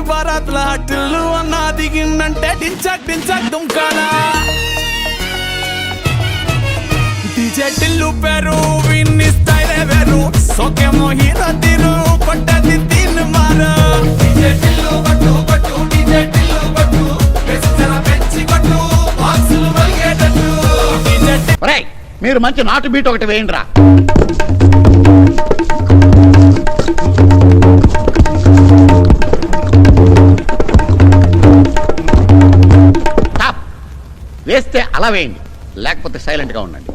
బారాత్ల టిల్లు అన్న దిగిందంటే టించక్ టించక్ దుంకానా డీజే టిల్లు పేరు విన్ని స్టైలే వేరు సోకేమో హీరో తీరు కొట్టది తీన్ మారు డీజే టిల్లు కొట్టు కొట్టు డీజే టిల్లు కొట్టు వెచ్చన పెంచి కొట్టు బాక్సులు మలిగేటట్టు డీజే ఒరేయ్ మీరు మంచి నాటు బీట్ ఒకటి వేయండిరా. వేస్తే అలా వేయండి, లేకపోతే సైలెంట్ గా ఉండండి.